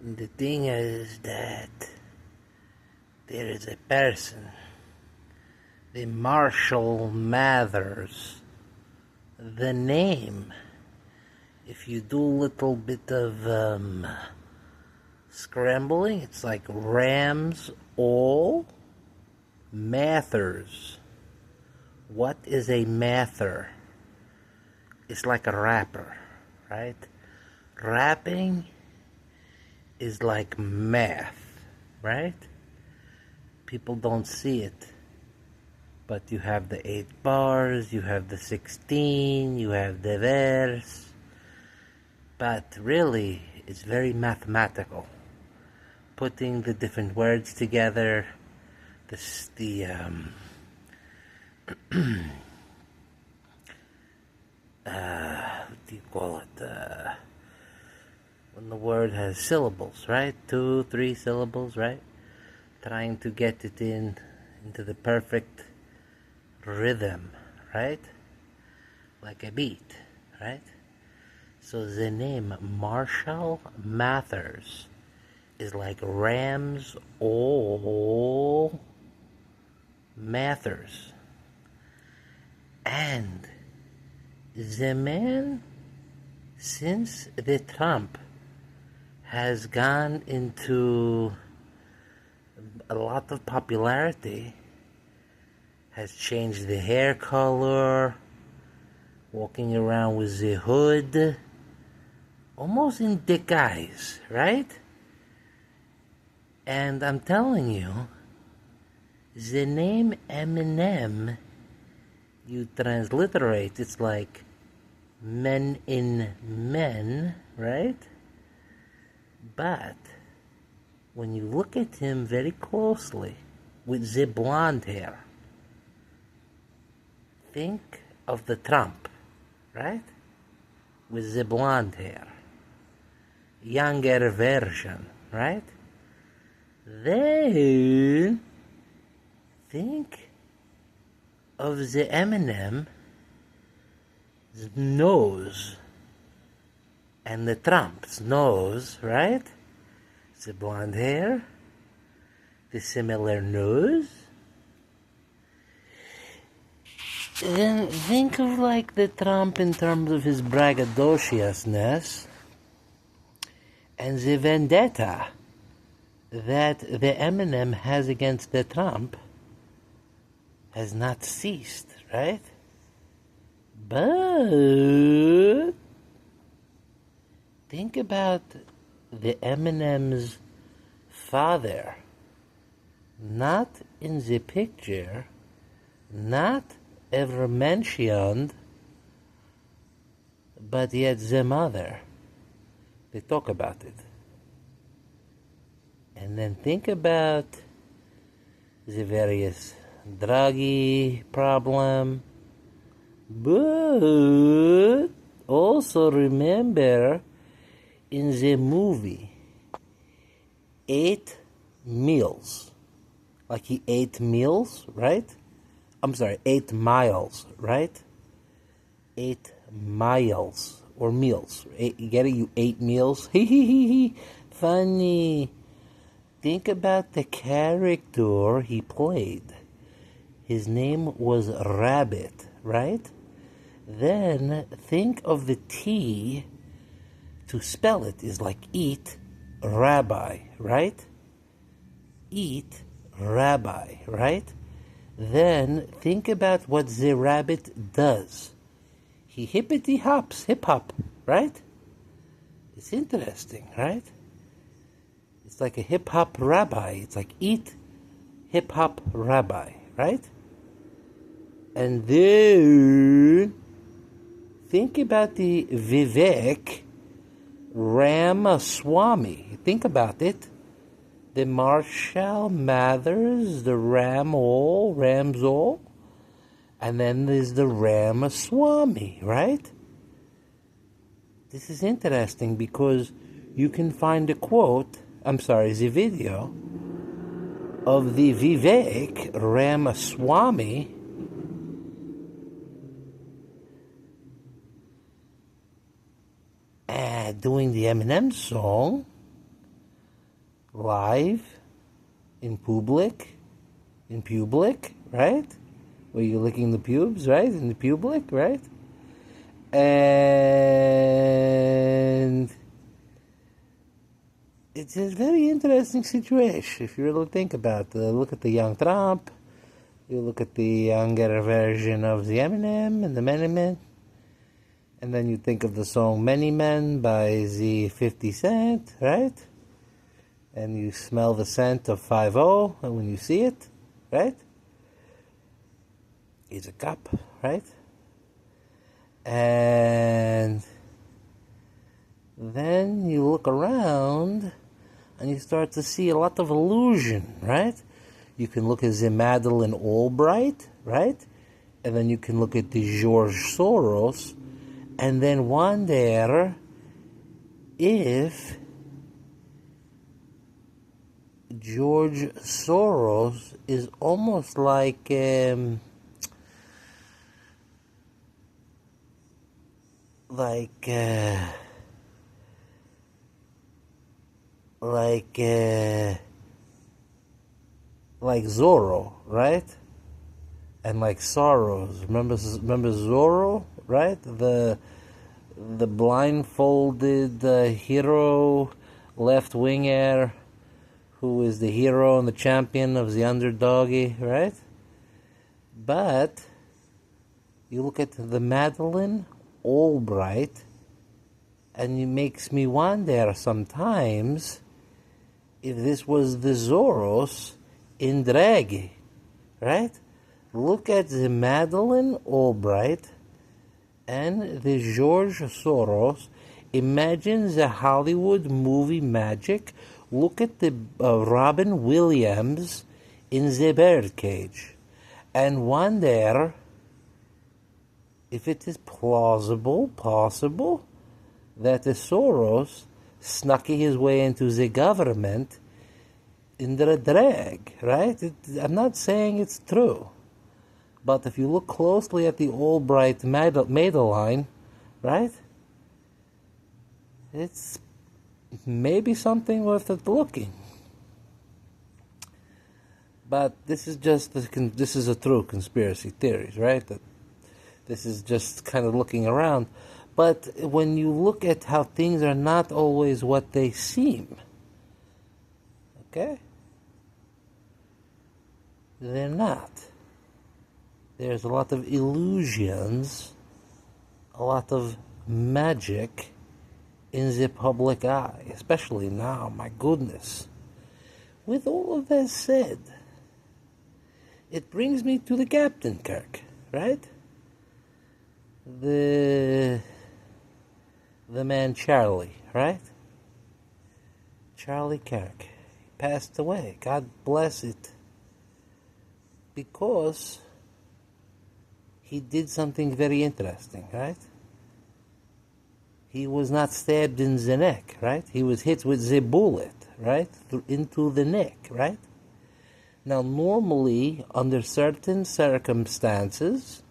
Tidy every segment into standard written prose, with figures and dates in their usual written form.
The thing is that there is a person, the Marshall Mathers. The name, if you do a little bit of scrambling, it's like Rams All Mathers. What is a mather? It's like a rapper, right? Rapping is like math, right? People don't see it, but you have the 8 bars, you have the 16, you have the verse, but really it's very mathematical. Putting the different words together, what do you call it? When the word has syllables, right? 2, 3 syllables, right? Trying to get it into the perfect rhythm, right? Like a beat, right? So the name Marshall Mathers is like Rams All Mathers. And the man, since the Trump has gone into a lot of popularity, has changed the hair color, walking around with the hood, almost in disguise, right? And I'm telling you, the name Eminem, you transliterate, it's like men in men, right? But when you look at him very closely with the blonde hair, think of the Trump, right? With the blonde hair. Younger version, right? Then think of the Eminem's nose and the Trump's nose, right? The blonde hair, the similar nose. Then think of like the Trump in terms of his braggadociousness and the vendetta that the Eminem has against the Trump has not ceased, right? But think about the Eminem's father, not in the picture, not ever mentioned, but yet the mother. They talk about it. And then think about the various druggy problem. But also remember in the movie 8 meals. Like he ate meals, right? I'm sorry, 8 miles, right? 8 miles or meals. You get it? You 8 meals? Funny. Think about the character he played. His name was Rabbit, right? Then think of the T to spell it is like eat rabbi, right? Eat rabbi, right? Then think about what the rabbit does. He hippity hops, hip hop, right? It's interesting, right? It's like a hip hop rabbi. It's like eat hip hop rabbi, right? And then think about the Vivek Ramaswamy. Think about it. The Marshall Mathers, the Ramsall, and then there's the Ramaswamy, right? This is interesting because you can find the video of the Vivek Ramaswamy doing the Eminem song live, in public, right? Where you're licking the pubes, right? In the public, right? And it's a very interesting situation if you really think about it. Look at the young Trump, you look at the younger version of the Eminem and the Many Men, and then you think of the song Many Men by the 50 Cent, right? And you smell the scent of 5-0 when you see it, right? He's a cop, right? And then you look around and you start to see a lot of illusion, right? You can look at the Madeleine Albright, right? And then you can look at the George Soros and then wonder if George Soros is almost like like Zorro, right? And like Soros. Remember Zorro, right? The blindfolded hero, left winger, who is the hero and the champion of the underdoggy, right? But you look at the Madeleine Albright, and it makes me wonder sometimes if this was the Soros in drag, right? Look at the Madeleine Albright and the George Soros. Imagine the Hollywood movie magic. Look at the Robin Williams in the birdcage and wonder if it is possible that the Soros snuck his way into the government in the drag, right? I'm not saying it's true. But if you look closely at the Albright Madeleine, right? It's maybe something worth looking. But this is just this is a true conspiracy theories, right? That this is just kind of looking around. But when you look at how things are not always what they seem, okay? They're not. There's a lot of illusions, a lot of magic in the public eye, especially now, my goodness. With all of that said, it brings me to the Captain Kirk, right? The man Charlie, right? Charlie Kirk. He passed away. God bless it. Because he did something very interesting, right? He was not stabbed in the neck, right? He was hit with the bullet, right? Into the neck, right? Now, normally, under certain circumstances,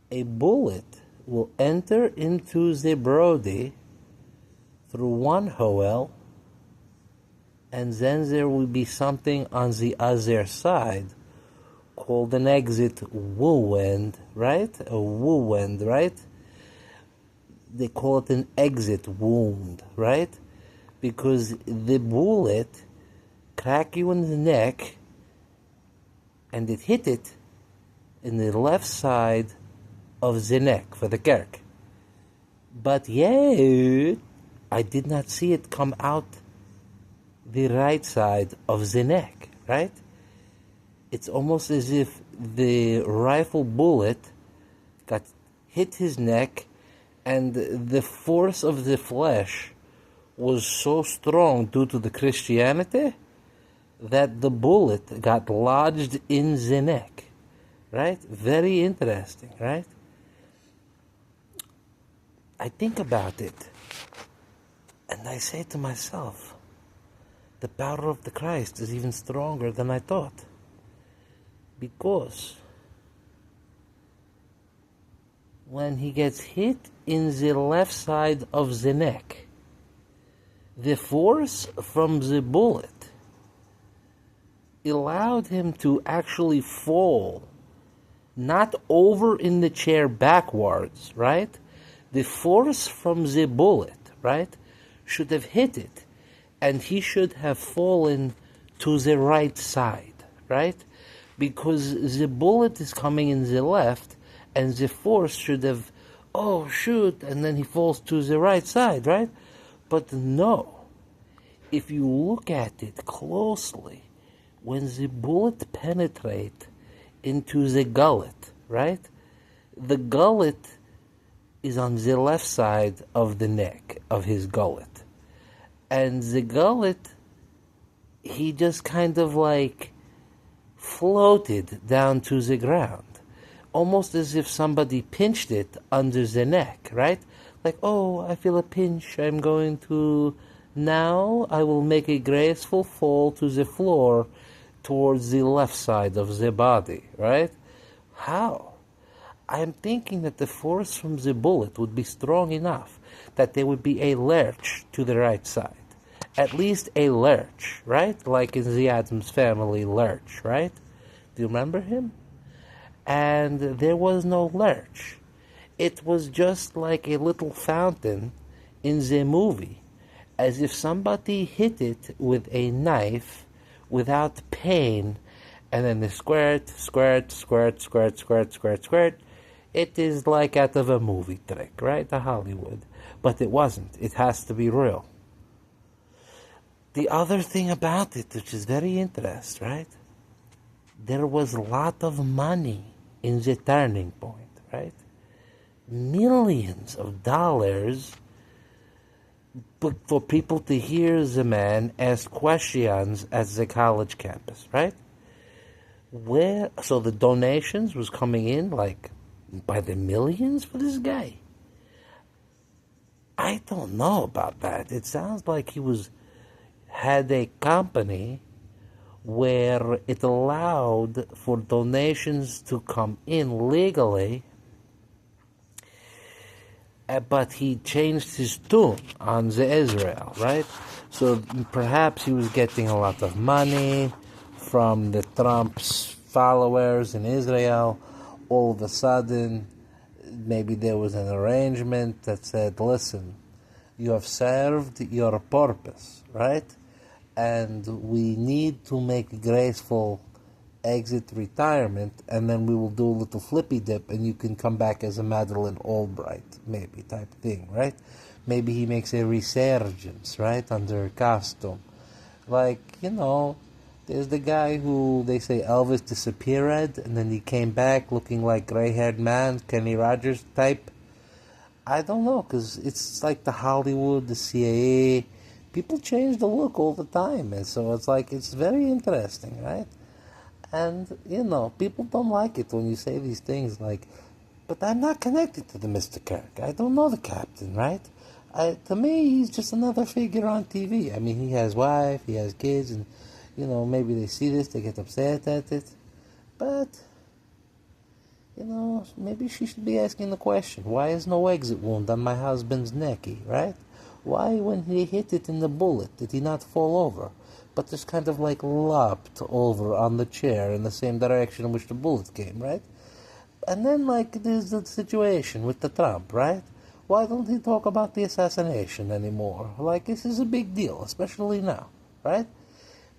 a bullet will enter into the body through one hole, and then there will be something on the other side called an exit wound, right? A wound, right? They call it an exit wound, right? Because the bullet cracked you in the neck, and it hit it in the left side of the neck for the Kirk. But yet, I did not see it come out the right side of the neck, right? It's almost as if the rifle bullet got hit his neck, and the force of the flesh was so strong due to the Christianity that the bullet got lodged in the neck, right? Very interesting, right? I think about it, and I say to myself, the power of the Christ is even stronger than I thought. Because when he gets hit in the left side of the neck, the force from the bullet allowed him to actually fall, not over in the chair backwards, right? The force from the bullet, right, should have hit it, and he should have fallen to the right side, right? Because the bullet is coming in the left, and the force should have, oh, shoot, and then he falls to the right side, right? But no. If you look at it closely, when the bullet penetrates into the gullet, right? The gullet is on the left side of the neck of his gullet. And the gullet, he just kind of like floated down to the ground. Almost as if somebody pinched it under the neck, right? Like, oh, I feel a pinch. I'm going to... Now I will make a graceful fall to the floor towards the left side of the body, right? How? I'm thinking that the force from the bullet would be strong enough that there would be a lurch to the right side. At least a lurch, right? Like in the Addams Family lurch, right? Do you remember him? And there was no lurch. It was just like a little fountain in the movie, as if somebody hit it with a knife without pain, and then the squirt, squirt, squirt, squirt, squirt, squirt, squirt. It is like out of a movie trick, right? A Hollywood. But it wasn't. It has to be real. The other thing about it, which is very interesting, right? There was a lot of money in the turning point, right? Millions of dollars for people to hear the man ask questions at the college campus, right? So the donations was coming in like by the millions for this guy. I don't know about that. It sounds like he had a company where it allowed for donations to come in legally, but he changed his tune on the Israel, right? So perhaps he was getting a lot of money from the Trump's followers in Israel. All of a sudden, maybe there was an arrangement that said, listen, you have served your purpose, right? And we need to make a graceful exit retirement, and then we will do a little flippy dip, and you can come back as a Madeleine Albright, maybe, type thing, right? Maybe he makes a resurgence, right, under costume. Like, there's the guy who they say Elvis disappeared, and then he came back looking like gray-haired man, Kenny Rogers type. I don't know, because it's like the Hollywood, the CIA. People change the look all the time, and so it's very interesting, right? And, people don't like it when you say these things like, but I'm not connected to the Mr. Kirk. I don't know the captain, right? To me, he's just another figure on TV. I mean, he has wife, he has kids, and, maybe they see this, they get upset at it. But, maybe she should be asking the question, why is no exit wound on my husband's necky, right? Why, when he hit it in the bullet, did he not fall over, but just kind of like lopped over on the chair in the same direction in which the bullet came, right? And then, there's the situation with the Trump, right? Why don't he talk about the assassination anymore? This is a big deal, especially now, right?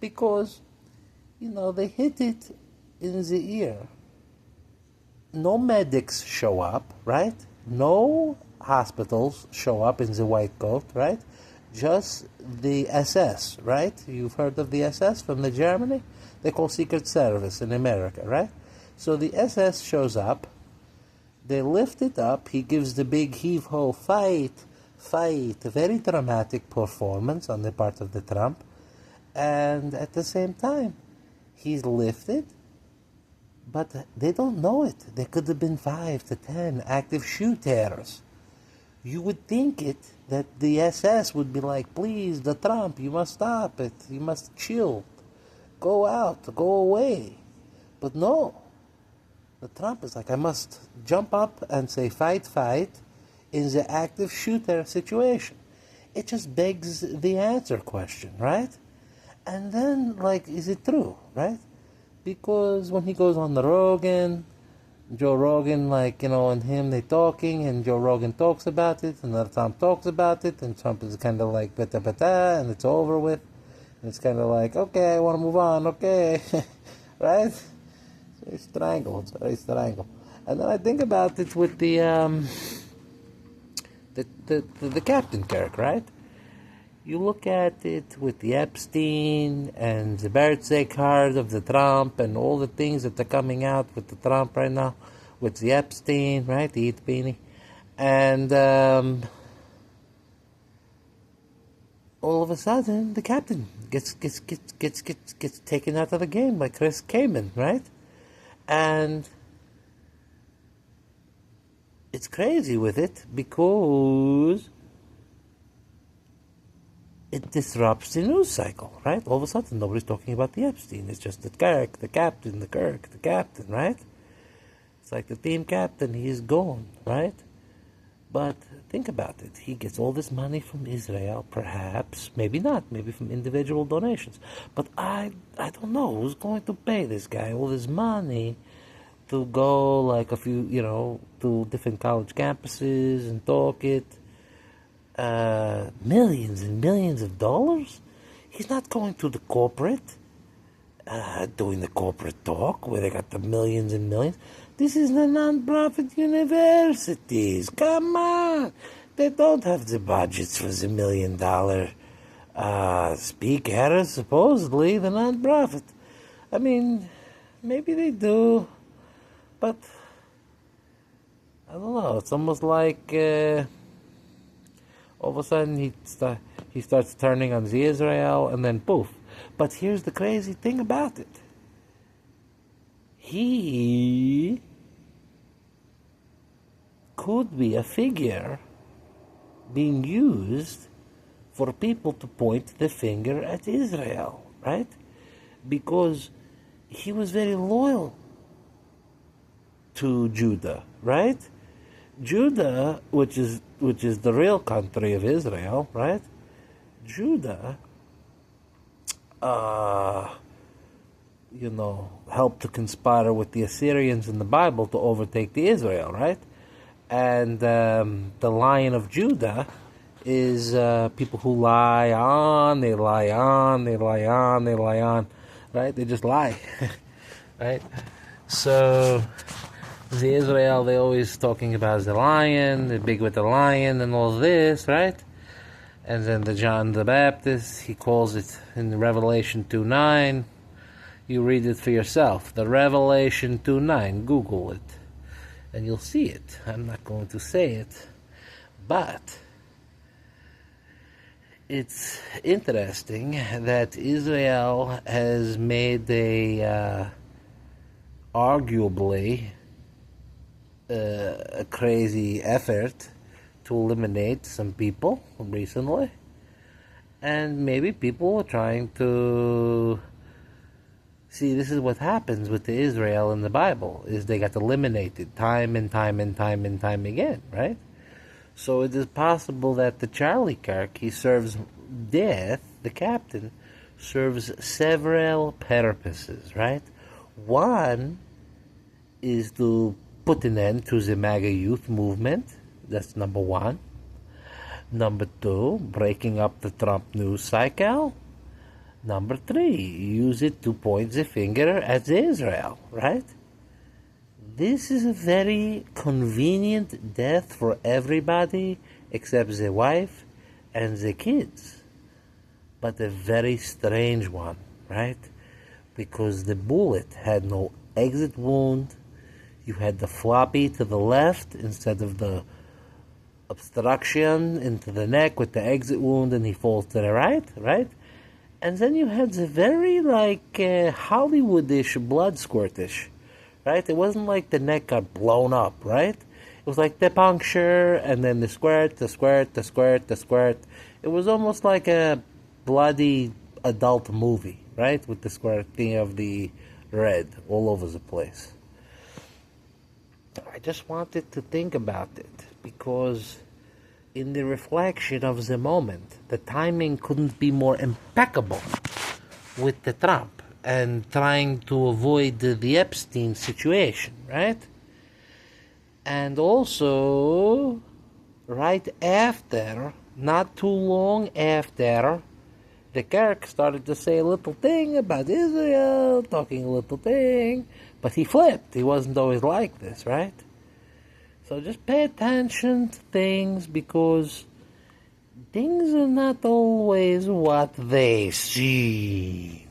Because, they hit it in the ear. No medics show up, right? No hospitals show up in the white coat, right? Just the SS, right? You've heard of the SS from the Germany? They call Secret Service in America, right? So the SS shows up, they lift it up, he gives the big heave-ho, fight, a very dramatic performance on the part of the Trump, and at the same time, he's lifted, but they don't know it. There could have been 5 to 10 active shooters. You would think that the SS would be like, please, the Trump, you must stop it. You must chill. Go out. Go away. But no. The Trump is like, I must jump up and say, fight, in the active shooter situation. it just begs the answer question, right? And then, like, is it true, right? Because when he goes on the Rogan, Joe Rogan, like, and him, they talking, and Joe Rogan talks about it, and another Tom talks about it, and Trump is kind of like, bata bata, and it's over with. And it's kind of like, okay, I want to move on, okay, right? It's triangle, it's very triangle. And then I think about it with the Captain Kirk, right? You look at it with the Epstein and the birthday card of the Trump and all the things that are coming out with the Trump right now, with the Epstein, right? The Eat Beanie. And all of a sudden, the captain gets taken out of the game by Chris Kaman, right? And it's crazy with it because it disrupts the news cycle, right? All of a sudden, nobody's talking about the Epstein. It's just the Kirk, the captain, the Kirk, the captain, right? It's like the team captain, he's gone, right? But think about it. He gets all this money from Israel, perhaps, maybe not, maybe from individual donations. But I don't know who's going to pay this guy all this money to go like a few, to different college campuses and talk it. Millions and millions of dollars? He's not going to the corporate, doing the corporate talk where they got the millions and millions. This is the non-profit universities. Come on. They don't have the budgets for the $1 million speaker, supposedly, the non-profit. I mean, maybe they do, but I don't know. It's almost like all of a sudden he starts turning on the Israel, and then poof. But here's the crazy thing about it. He could be a figure being used for people to point the finger at Israel, right? Because he was very loyal to Judah, right? Judah, which is the real country of Israel, right? Judah, helped to conspire with the Assyrians in the Bible to overtake the Israel, right? And the Lion of Judah is people who lie on, they lie on, they lie on, they lie on, right? They just lie, right? So the Israel, they always talking about the lion, they're big with the lion and all this, right? And then the John the Baptist, he calls it in Revelation 2:9. You read it for yourself. The Revelation 2:9, Google it, and you'll see it. I'm not going to say it, but it's interesting that Israel has made arguably a crazy effort to eliminate some people recently, and maybe people are trying to see. This is what happens with the Israel in the Bible, is they got eliminated time and time and time and time again, right? So it is possible that the Charlie Kirk, he serves death, the captain, serves several purposes, right? One is to put an end to the MAGA youth movement. That's number one. Number two, breaking up the Trump news cycle. Number three, use it to point the finger at Israel, right? This is a very convenient death for everybody except the wife and the kids. But a very strange one, right? Because the bullet had no exit wound. You had the floppy to the left instead of the obstruction into the neck with the exit wound, and he falls to the right, right? And then you had the very, Hollywoodish blood squirtish, right? It wasn't like the neck got blown up, right? It was like the puncture, and then the squirt, the squirt, the squirt, the squirt. It was almost like a bloody adult movie, right? With the squirting of the red all over the place. I just wanted to think about it, because in the reflection of the moment. The timing couldn't be more impeccable with the Trump and trying to avoid the Epstein situation, right? And also, right after, not too long after, the Kirk started to say a little thing about Israel, talking a little thing, but he flipped. He wasn't always like this, right? So just pay attention to things, because things are not always what they seem.